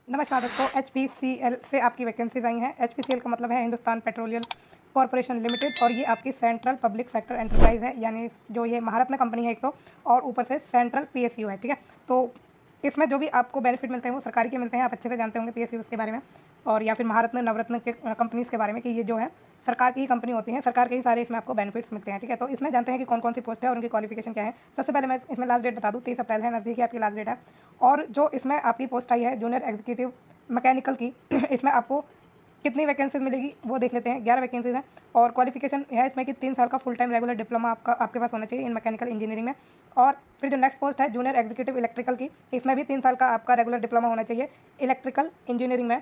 नमस्कार दोस्तों, HPCL से आपकी वैकेंसीज आई हैं। HPCL का मतलब है हिंदुस्तान पेट्रोलियम कॉरपोरेशन लिमिटेड और ये आपकी सेंट्रल पब्लिक सेक्टर एंटरप्राइज़ है, यानी जो ये महारत्न कंपनी है एक तो, और ऊपर से सेंट्रल PSU है। ठीक है, तो इसमें जो भी आपको बेनिफिट मिलते हैं वो सरकारी के मिलते हैं। आप अच्छे से जानते होंगे PSUs के बारे में और या फिर महारत्न नवरत्न के कंपनीज़ के बारे में कि ये जो है सरकार की ही कंपनी होती हैं, सरकार के ही सारे इसमें आपको बेनिफिट्स मिलते हैं। ठीक है, तो इसमें जानते हैं कि कौन कौन सी पोस्ट है और उनकी क्वालिफिकेशन क्या है। सबसे पहले मैं इसमें लास्ट डेट बता दूँ, 30 अप्रैल है, नज़दीक है आपकी लास्ट डेट है। और जो इसमें आपकी पोस्ट आई है जूनियर एग्जीक्यूटिव मैकेनिकल की इसमें आपको कितनी वैकेंसीज मिलेगी वो देख लेते हैं। 11 वैकेंसीज हैं और क्वालिफिकेशन है इसमें कि 3 साल का फुल टाइम रेगुलर डिप्लोमा आपके पास होना चाहिए इन मैकेनिकल इंजीनियरिंग में। और फिर जो नेक्स्ट पोस्ट है जूनियर एग्जीक्यूटिव इलेक्ट्रिकल की, इसमें भी 3 साल का आपका रेगुलर डिप्लोमा होना चाहिए इलेक्ट्रिकल इंजीनियरिंग में।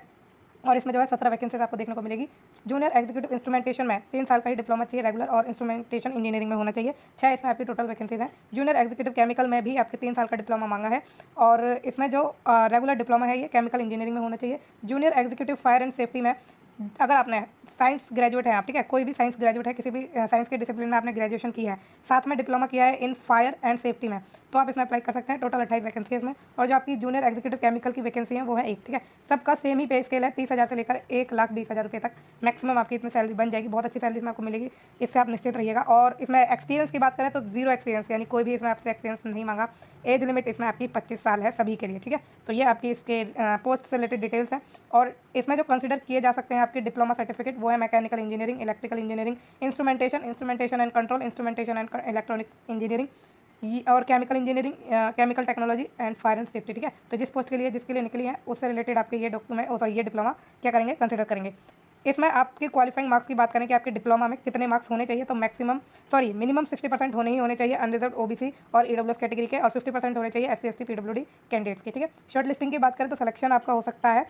और इसमें जो है 17 वैकेंसीज आपको देखने को मिलेगी। जूनियर एग्जीक्यूटिव इंस्ट्रूमेंटेशन में 3 साल का ही डिप्लोमा चाहिए रेगुलर और इंस्ट्रूमेंटेशन इंजीनियरिंग में होना चाहिए। 6 इसमें आपकी टोटल वैकेंसीज हैं। जूनियर एग्जीक्यूटिव केमिकल में भी आपके 3 साल का डिप्लोमा मांगा है और इसमें जो रेगुलर डिप्लोमा है ये केमिकल इंजीनियरिंग में होना चाहिए। Junior executive fire and safety में अगर आपने साइंस ग्रेजुएट है आप, ठीक है, कोई भी साइंस ग्रेजुएट है, किसी भी साइंस के डिसिप्लिन में आपने ग्रेजुएशन किया है, साथ में डिप्लोमा किया है इन फायर एंड सेफ्टी में, तो आप इसमें अप्लाई कर सकते हैं। टोटल 28 वैकेंसी है इसमें। और जो आपकी जूनियर एग्जीक्यूटिव केमिकल की वैकेंसी है वो है एक। ठीक है, सबका सेम ही पे स्केल है, 30,000 से लेकर 1,20,000 रुपये तक मैक्सिमम आपकी इसमें सैलरी बन जाएगी। बहुत अच्छी सैलरी इसमें आपको मिलेगी, इससे आप निश्चित रहिएगा। और इसमें एक्सपीरियंस की बात करें तो 0 एक्सपीरियंस, यानी कोई भी इसमें आपसे एक्सपीरियंस नहीं मांगा। एज लिमिट इसमें आपकी 25 साल है सभी के लिए। ठीक है, तो ये आपकी इसके पोस्ट से रिलेटेड डिटेल्स हैं। और इसमें जो कंसिडर किए जा सकते हैं आपके डिप्लोमा सर्टिफिकेट वो है mechanical engineering, electrical engineering, instrumentation and control, instrumentation and electronics engineering और chemical engineering, chemical technology and fire and safety. ठीक है, तो जिस पोस्ट के लिए जिसके लिए निकली है उससे रिलेटेड आपके ये डॉक्यूमेंट ये डिप्लोमा क्या करेंगे, कंसिडर करेंगे। इसमें आपके क्वालिफाइंग मार्क्स की बात करें कि आपके डिप्लोमा में कितने मार्क्स होने चाहिए, तो मिनिमम 60% होने चाहिए अनरिजर्व OBC और EWS कैटेगरी के, और 50% होने चाहिए SC ST PWD कैंडिडेट्स के। ठीक है, शॉर्ट लिस्टिंग की बात करें तो सिलेक्शन आपका हो सकता है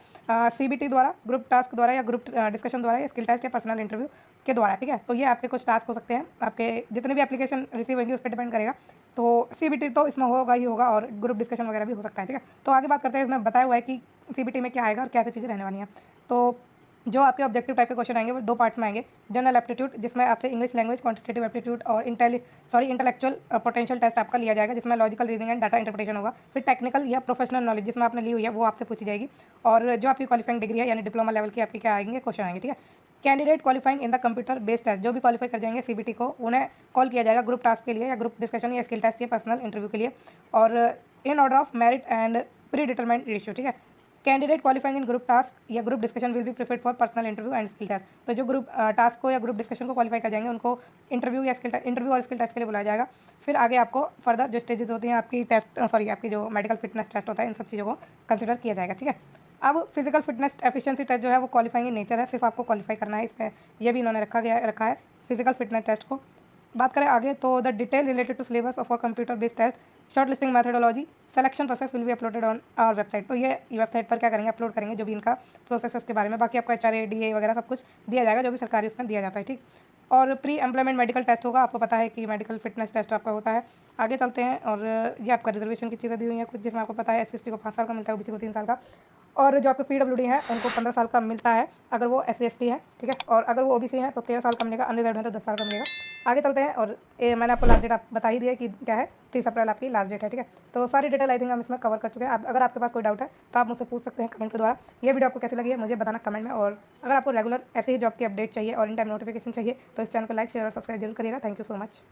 CBT द्वारा, ग्रुप टास्क द्वारा या ग्रुप डिस्कशन द्वारा या स्किल टेस्ट या पर्सनल इंटरव्यू के द्वारा। ठीक है, तो ये आपके कुछ टास्क हो सकते हैं, आपके जितने भी एप्लीकेशन रिसीव होंगे उस पर डिपेंड करेगा। तो CBT तो इसमें होगा ही होगा और ग्रुप डिस्कशन वगैरह भी हो सकता है। ठीक है, तो आगे बात करते हैं, इसमें बताया हुआ है कि CBT में क्या आएगा और क्या सी चीज़ें रहने वाली हैं। तो जो आपके ऑब्जेक्टिव टाइप के क्वेश्चन आएंगे वो 2 पार्ट्स में आएंगे। जनरल एप्टीट्यूड, जिसमें आपसे इंग्लिश लैंग्वेज, क्वांटिटेटिव एप्टीट्यूड और इंटेलेक्चुअल पोटेंशियल टेस्ट आपका लिया जाएगा, जिसमें logical reasoning and data interpretation होगा। फिर टेक्निकल या प्रोफेशनल नॉलेज जिसमें आपने ली हुई है वो आपसे पूछी जाएगी। और जो आपकी क्वालिफाइंग डिग्री है यानी डिप्लोमा लेवल की आपकी क्या आएंगे क्वेश्चन आएंगे। ठीक है, candidate qualifying in the computer based test, जो भी क्वालिफाई कर जाएंगे CBT को उन्हें कॉल किया जाएगा ग्रुप टास्क के लिए या ग्रुप डिस्कशन या स्किल टेस्ट या पर्सनल इंटरव्यू के लिए, और in order of merit and predetermined ratio. ठीक है, candidate qualifying in group task या group discussion will be preferred for personal interview and skill test. तो जो ग्रुप टास्क को या ग्रुप डिस्कशन को क्वालिफाई कर जाएंगे उनको इंटरव्यू और स्किल टेस्ट के लिए बुलाया जाएगा। फिर आगे आपको फर्दर जो स्टेजेस होती हैं आपकी आपकी जो मेडिकल फिटनेस टेस्ट होता है, इन सब चीज़ों को कंसिडर किया जाएगा। ठीक है, अब फिजिकल फिटनेस एफिशिएंसी टेस्ट जो है वो क्वालिफाइंग इन नेचर है, सिर्फ आपको क्वालिफाई करना है, इसमें यह भी इन्होंने रखा है फिजिकल फिटनेस टेस्ट को। बात करें आगे तो the detail related to syllabus of computer based test, short listing methodology, selection process will be uploaded on our website. तो ये वेबसाइट पर क्या करेंगे, अपलोड करेंगे जो भी इनका प्रोसेस के बारे में। बाकी आपको HRA DA वगैरह सब कुछ दिया जाएगा जो भी सरकारी उसमें दिया जाता है। ठीक, और प्री एम्प्लॉयमेंट मेडिकल टेस्ट होगा, आपको पता है कि मेडिकल फिटनेस टेस्ट आपका होता है। आगे चलते हैं, और ये आपका रिजर्वेशन की चीज़ें दी हुई हैं कुछ, जिसमें आपको पता है SC ST को 5 साल का मिलता है, OBC को 3 साल का, और जो आपके PWD है उनको 15 साल का मिलता है अगर वो SC ST है। ठीक है, और अगर वो OBC है तो 13 साल का मिलेगा, अनरिजर्व है तो 10 साल का मिलेगा। आगे चलते हैं, और मैंने आपको लास्ट डेट आप बता ही दिया कि क्या है, 30 अप्रैल आपकी लास्ट डेट है। ठीक है, तो सारी डिटेल आई थिंक हम इसमें कवर कर चुके हैं। अगर आपके पास कोई डाउट है तो आप मुझसे पूछ सकते हैं कमेंट के द्वारा। ये वीडियो आपको कैसी लगी है मुझे बताना कमेंट में, और अगर आपको रेगुलर ऐसे ही जॉब की अपडेट चाहिए और इन टाइम नोटिफिकेशन चाहिए तो इस चैनल को लाइक शेयर और सब्सक्राइब जरूर करिएगा। Thank you so much.